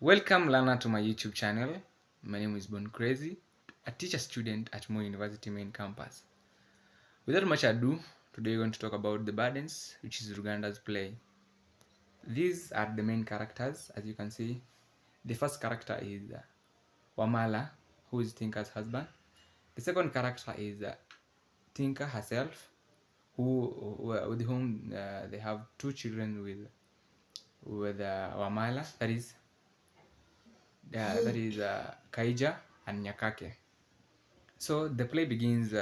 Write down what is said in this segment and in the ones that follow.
Welcome learner to my YouTube channel. My name is Boncrazy, a teacher student at Moi University main campus. Without much ado, today we're going to talk about the burdens, which is Ruganda'S play. These are the main characters, as you can see. The first character is Wamala, who is Tinka's husband. The second character is Tinka herself, with whom they have two children with Wamala. That is Kaija and Nyakake. So the play begins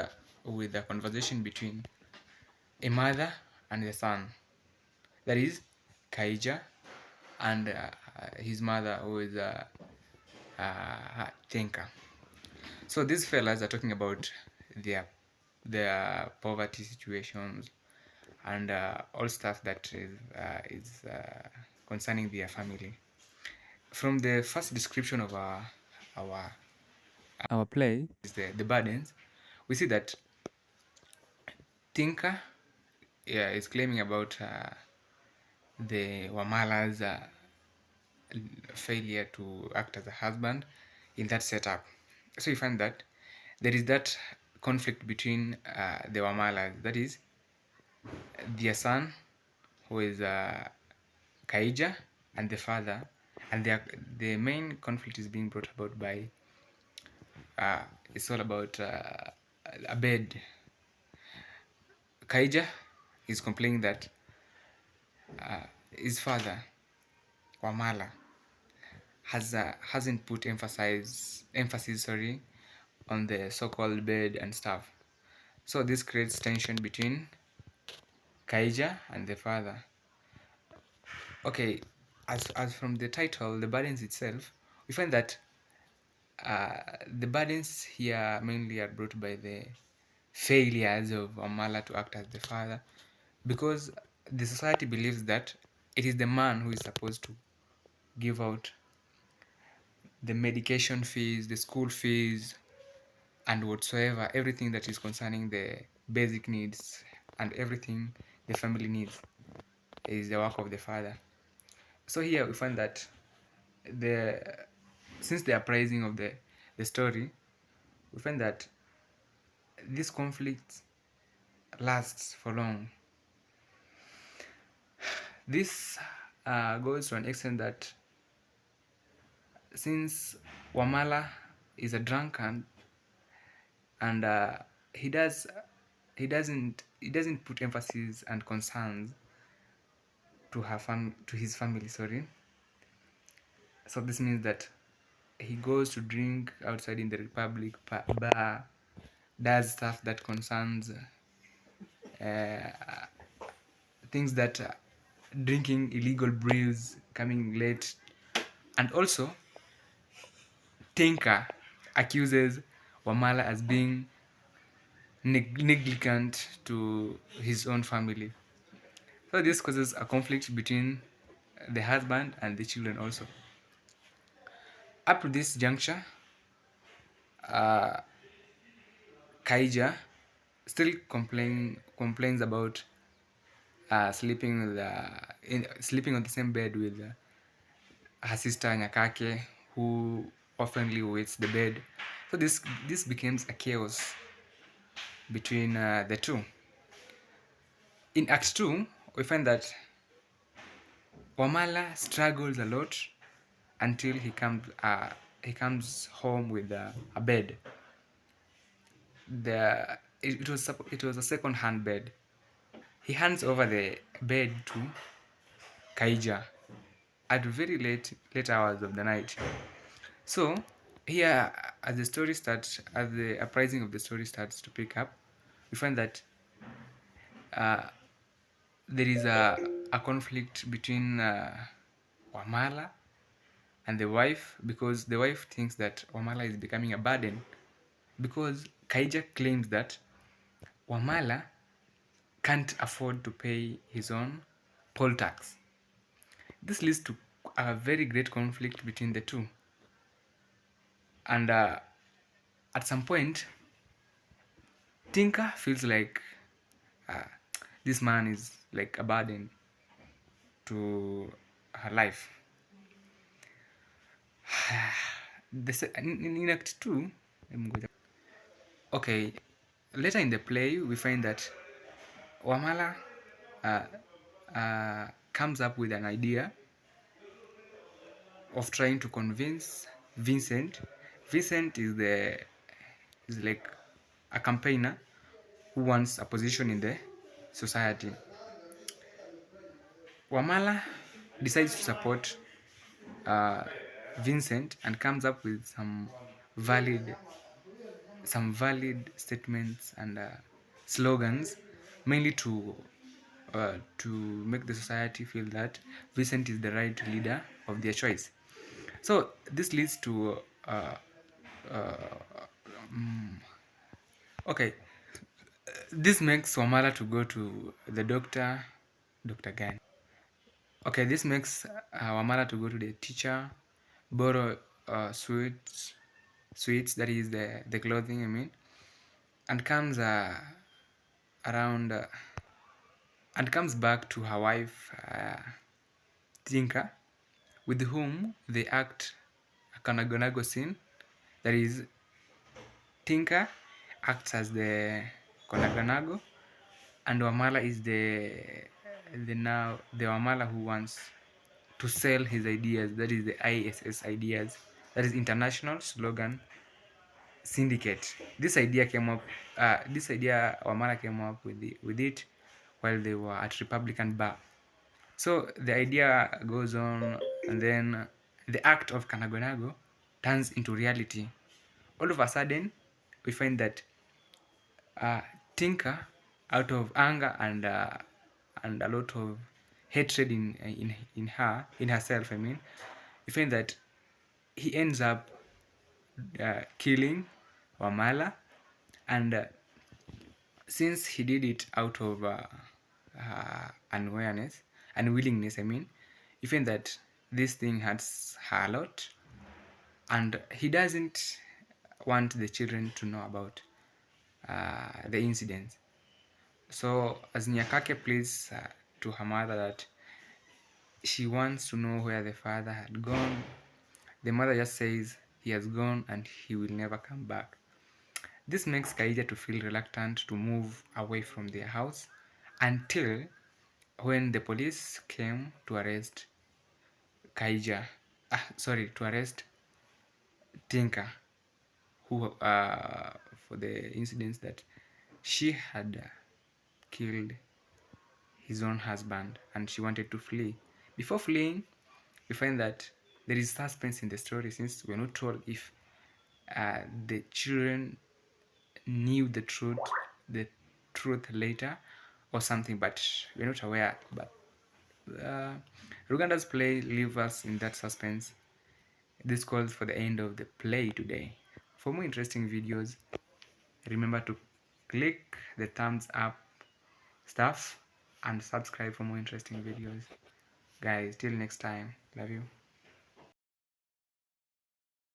with a conversation between a mother and a son. That is Kaija and his mother, who is Tenka. So these fellas are talking about their poverty situations and all stuff that is concerning their family. From the first description of our play, is the burdens, we see that Tinka is claiming about the Wamala's failure to act as a husband in that setup. So you find that there is that conflict between the Wamalas, that is their son, who is Kaija, and the father, and the main conflict is being brought about by it's all about a bed. Kaija is complaining that his father Wamala hasn't put emphasis on the so-called bed and stuff. So this creates tension between Kaija and the father. Okay, as from the title, the burdens itself, we find that the burdens here mainly are brought by the failures of Amala to act as the father, because the society believes that it is the man who is supposed to give out the medication fees, the school fees, and whatsoever, everything that is concerning the basic needs and everything the family needs is the work of the father. So here we find that the since the uprising of the story, we find that this conflict lasts for long. This goes to an extent that since Wamala is a drunkard and he doesn't put emphasis and concerns to his family, sorry. So this means that he goes to drink outside in the republic bar, does stuff that concerns things that drinking illegal brews, coming late, and also Tinka accuses Wamala as being negligent to his own family. So this causes a conflict between the husband and the children also. Up to this juncture, Kaija still complains about sleeping on the same bed with her sister Nyakake, who oftenly waits the bed. So this becomes a chaos between the two. In Act 2, we find that Wamala struggles a lot until he comes home with a bed. It was a second-hand bed. He hands over the bed to Kaija at very late hours of the night. So here, as the uprising of the story starts to pick up, we find that there is a conflict between Wamala and the wife, because the wife thinks that Wamala is becoming a burden, because Kaija claims that Wamala can't afford to pay his own poll tax. This leads to a very great conflict between the two. And at some point, Tinka feels like uh, this man is like a burden to her life. in Act 2, okay, later in the play, we find that Wamala uh, comes up with an idea of trying to convince Vincent. Vincent is like a campaigner who wants a position in the society. Wamala decides to support uh, Vincent and comes up with valid some valid statements and slogans, mainly to make the society feel that Vincent is the right leader of their choice. So this leads to uh, okay. This makes Wamala to go to the doctor, Dr. Gan. Okay, this makes Wamala to go to the teacher, borrow sweets, that is the clothing, I mean, and comes around and comes back to her wife, Tinka, with whom they act a Kanagonago scene. That is, Tinka acts as the Kanagonago, and Wamala is the Wamala who wants to sell his ideas. That is the ISS ideas. That is International Slogan Syndicate. This idea Wamala came up with it while they were at Republican Bar. So the idea goes on, and then the act of Kanagonago turns into reality. All of a sudden, we find that Tinker, out of anger and a lot of hatred in herself, I mean, we find that he ends up killing Wamala, and since he did it out of unwillingness, I mean, you find that this thing hurts her a lot, and he doesn't want the children to know about the incident. So as Nyakake pleads to her mother that she wants to know where the father had gone, the mother just says he has gone and he will never come back. This makes Kaija to feel reluctant to move away from their house until when the police came to arrest to arrest Tinka, who for the incidents that she had killed his own husband, and she wanted to flee. Before fleeing, we find that there is suspense in the story, since we're not told if the children knew the truth later or something, but we're not aware. But uh, Ruganda'S play leaves us in that suspense. This calls for the end of the play today. For more interesting videos, remember to click the thumbs up stuff and subscribe for more interesting videos. Guys, till next time, love you.